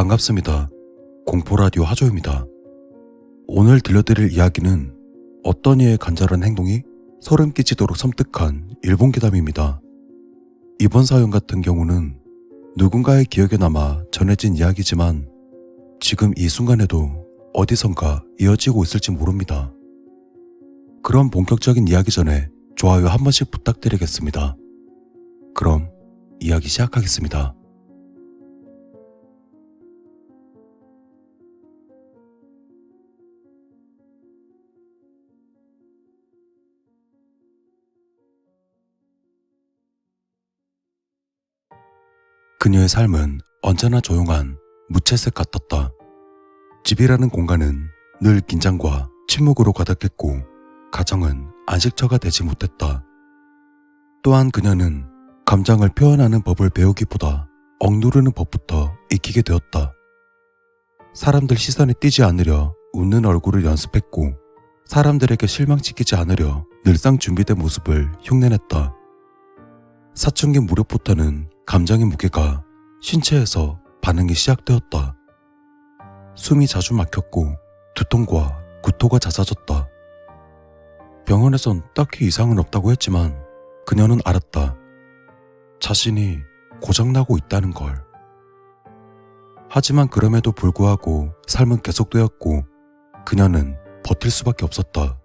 반갑습니다. 공포라디오 하조입니다. 오늘 들려드릴 이야기는 어떤 이의 간절한 행동이 소름 끼치도록 섬뜩한 일본 괴담입니다. 이번 사연 같은 경우는 누군가의 기억에 남아 전해진 이야기지만 지금 이 순간에도 어디선가 이어지고 있을지 모릅니다. 그럼 본격적인 이야기 전에 좋아요 한 번씩 부탁드리겠습니다. 그럼 이야기 시작하겠습니다. 그녀의 삶은 언제나 조용한 무채색 같았다. 집이라는 공간은 늘 긴장과 침묵으로 가득했고 가정은 안식처가 되지 못했다. 또한 그녀는 감정을 표현하는 법을 배우기보다 억누르는 법부터 익히게 되었다. 사람들 시선에 띄지 않으려 웃는 얼굴을 연습했고 사람들에게 실망시키지 않으려 늘상 준비된 모습을 흉내냈다. 사춘기 무렵부터는 감정의 무게가 신체에서 반응이 시작되었다. 숨이 자주 막혔고 두통과 구토가 잦아졌다. 병원에선 딱히 이상은 없다고 했지만 그녀는 알았다. 자신이 고장나고 있다는 걸. 하지만 그럼에도 불구하고 삶은 계속되었고 그녀는 버틸 수밖에 없었다.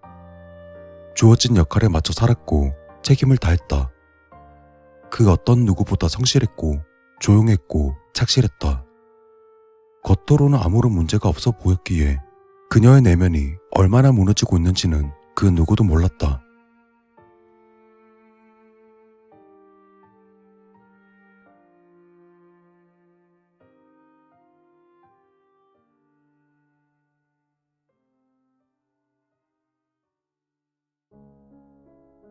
주어진 역할에 맞춰 살았고 책임을 다했다. 그 어떤 누구보다 성실했고 조용했고 착실했다. 겉으로는 아무런 문제가 없어 보였기에 그녀의 내면이 얼마나 무너지고 있는지는 그 누구도 몰랐다.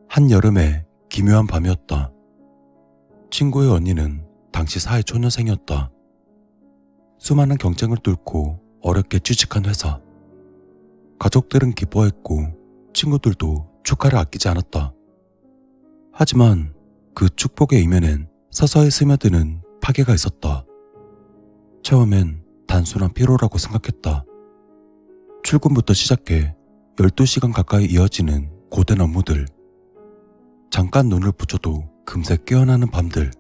한여름의 기묘한 밤이었다. 친구의 언니는 당시 사회 초년생이었다. 수많은 경쟁을 뚫고 어렵게 취직한 회사. 가족들은 기뻐했고 친구들도 축하를 아끼지 않았다. 하지만 그 축복의 이면엔 서서히 스며드는 파괴가 있었다. 처음엔 단순한 피로라고 생각했다. 출근부터 시작해 12시간 가까이 이어지는 고된 업무들. 잠깐 눈을 붙여도 금세 깨어나는 밤들.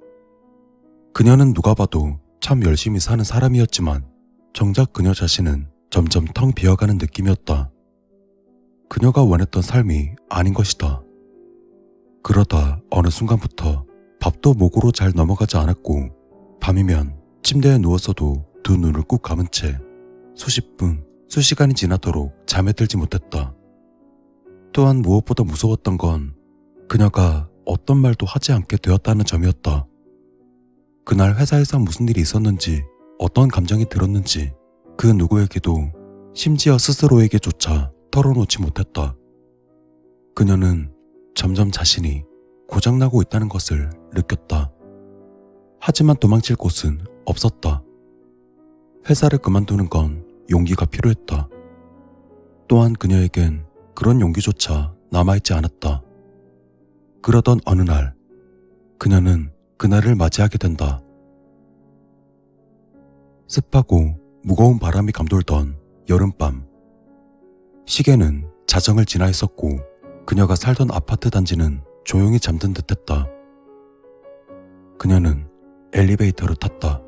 그녀는 누가 봐도 참 열심히 사는 사람이었지만 정작 그녀 자신은 점점 텅 비어가는 느낌이었다. 그녀가 원했던 삶이 아닌 것이다. 그러다 어느 순간부터 밥도 목으로 잘 넘어가지 않았고 밤이면 침대에 누웠어도 두 눈을 꾹 감은 채 수십 분, 수시간이 지나도록 잠에 들지 못했다. 또한 무엇보다 무서웠던 건 그녀가 어떤 말도 하지 않게 되었다는 점이었다. 그날 회사에서 무슨 일이 있었는지, 어떤 감정이 들었는지 그 누구에게도 심지어 스스로에게조차 털어놓지 못했다. 그녀는 점점 자신이 고장나고 있다는 것을 느꼈다. 하지만 도망칠 곳은 없었다. 회사를 그만두는 건 용기가 필요했다. 또한 그녀에겐 그런 용기조차 남아있지 않았다. 그러던 어느 날 그녀는 그날을 맞이하게 된다. 습하고 무거운 바람이 감돌던 여름밤. 시계는 자정을 지나 있었고 그녀가 살던 아파트 단지는 조용히 잠든 듯했다. 그녀는 엘리베이터를 탔다.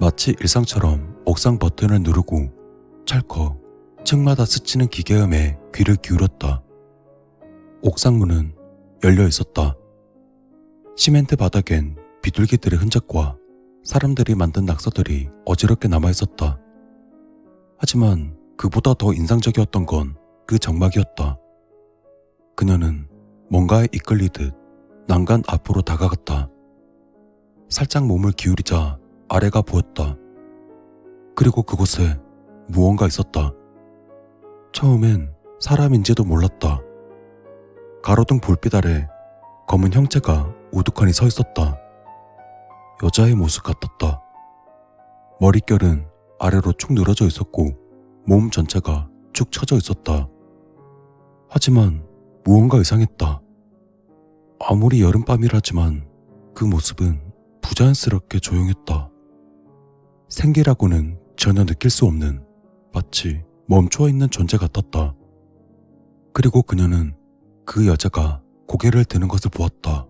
마치 일상처럼 옥상 버튼을 누르고 찰컥 층마다 스치는 기계음에 귀를 기울였다. 옥상 문은 열려 있었다. 시멘트 바닥엔 비둘기들의 흔적과 사람들이 만든 낙서들이 어지럽게 남아 있었다. 하지만 그보다 더 인상적이었던 건 그 정막이었다. 그녀는 뭔가에 이끌리듯 난간 앞으로 다가갔다. 살짝 몸을 기울이자 아래가 보였다. 그리고 그곳에 무언가 있었다. 처음엔 사람인지도 몰랐다. 가로등 불빛 아래 검은 형체가 우두커니 서 있었다. 여자의 모습 같았다. 머릿결은 아래로 축 늘어져 있었고 몸 전체가 축 처져 있었다. 하지만 무언가 이상했다. 아무리 여름밤이라지만 그 모습은 부자연스럽게 조용했다. 생기라고는 전혀 느낄 수 없는 마치 멈춰 있는 존재 같았다. 그리고 그녀는 그 여자가 고개를 드는 것을 보았다.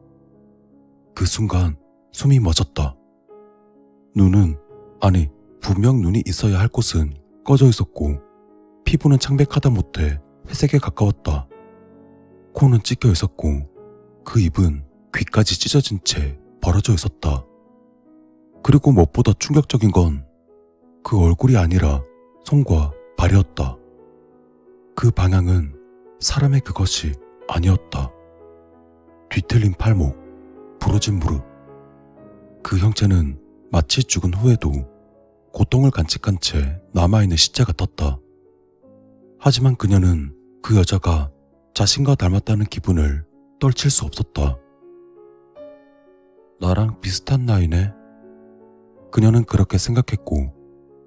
그 순간 숨이 멎었다. 눈은, 아니 분명 눈이 있어야 할 곳은 꺼져 있었고 피부는 창백하다 못해 회색에 가까웠다. 코는 찢겨 있었고 그 입은 귀까지 찢어진 채 벌어져 있었다. 그리고 무엇보다 충격적인 건 그 얼굴이 아니라 손과 발이었다. 그 방향은 사람의 그것이 아니었다. 뒤틀린 팔목, 부러진 무릎. 그 형체는 마치 죽은 후에도 고통을 간직한 채 남아있는 시체 같았다. 하지만 그녀는 그 여자가 자신과 닮았다는 기분을 떨칠 수 없었다. 나랑 비슷한 나이네. 그녀는 그렇게 생각했고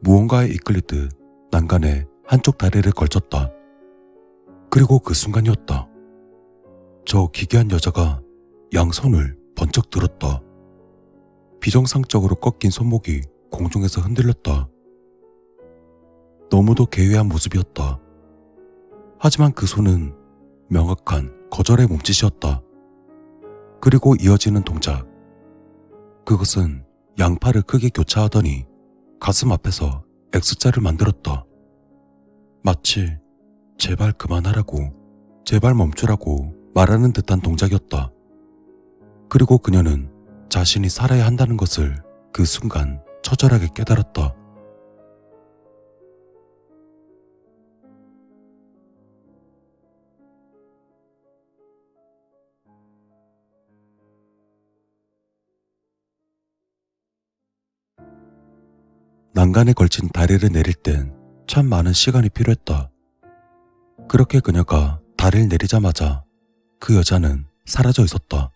무언가에 이끌리듯 난간에 한쪽 다리를 걸쳤다. 그리고 그 순간이었다. 저 기괴한 여자가 양손을 번쩍 들었다. 비정상적으로 꺾인 손목이 공중에서 흔들렸다. 너무도 괴이한 모습이었다. 하지만 그 손은 명확한 거절의 몸짓이었다. 그리고 이어지는 동작. 그것은 양팔을 크게 교차하더니 가슴 앞에서 X자를 만들었다. 마치 제발 그만하라고, 제발 멈추라고 말하는 듯한 동작이었다. 그리고 그녀는 자신이 살아야 한다는 것을 그 순간 처절하게 깨달았다. 난간에 걸친 다리를 내릴 땐 참 많은 시간이 필요했다. 그렇게 그녀가 다리를 내리자마자 그 여자는 사라져 있었다.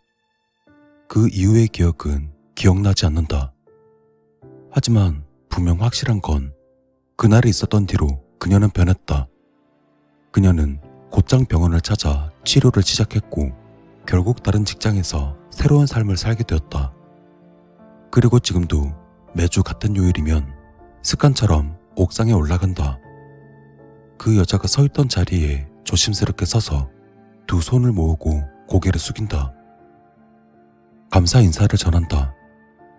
그 이후의 기억은 기억나지 않는다. 하지만 분명 확실한 건 그날이 있었던 뒤로 그녀는 변했다. 그녀는 곧장 병원을 찾아 치료를 시작했고 결국 다른 직장에서 새로운 삶을 살게 되었다. 그리고 지금도 매주 같은 요일이면 습관처럼 옥상에 올라간다. 그 여자가 서 있던 자리에 조심스럽게 서서 두 손을 모으고 고개를 숙인다. 감사 인사를 전한다.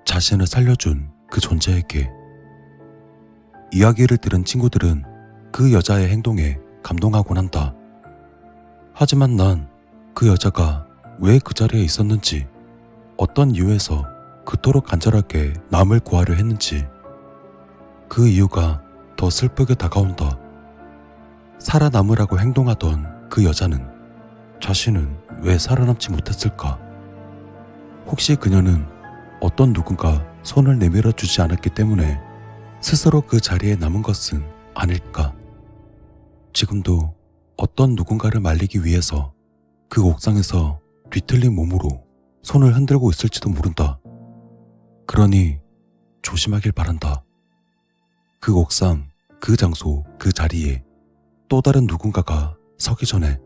자신을 살려준 그 존재에게. 이야기를 들은 친구들은 그 여자의 행동에 감동하곤 한다. 하지만 난 그 여자가 왜 그 자리에 있었는지, 어떤 이유에서 그토록 간절하게 남을 구하려 했는지, 그 이유가 더 슬프게 다가온다. 살아남으라고 행동하던 그 여자는 자신은 왜 살아남지 못했을까? 혹시 그녀는 어떤 누군가 손을 내밀어 주지 않았기 때문에 스스로 그 자리에 남은 것은 아닐까? 지금도 어떤 누군가를 말리기 위해서 그 옥상에서 뒤틀린 몸으로 손을 흔들고 있을지도 모른다. 그러니 조심하길 바란다. 그 옥상, 그 장소, 그 자리에 또 다른 누군가가 서기 전에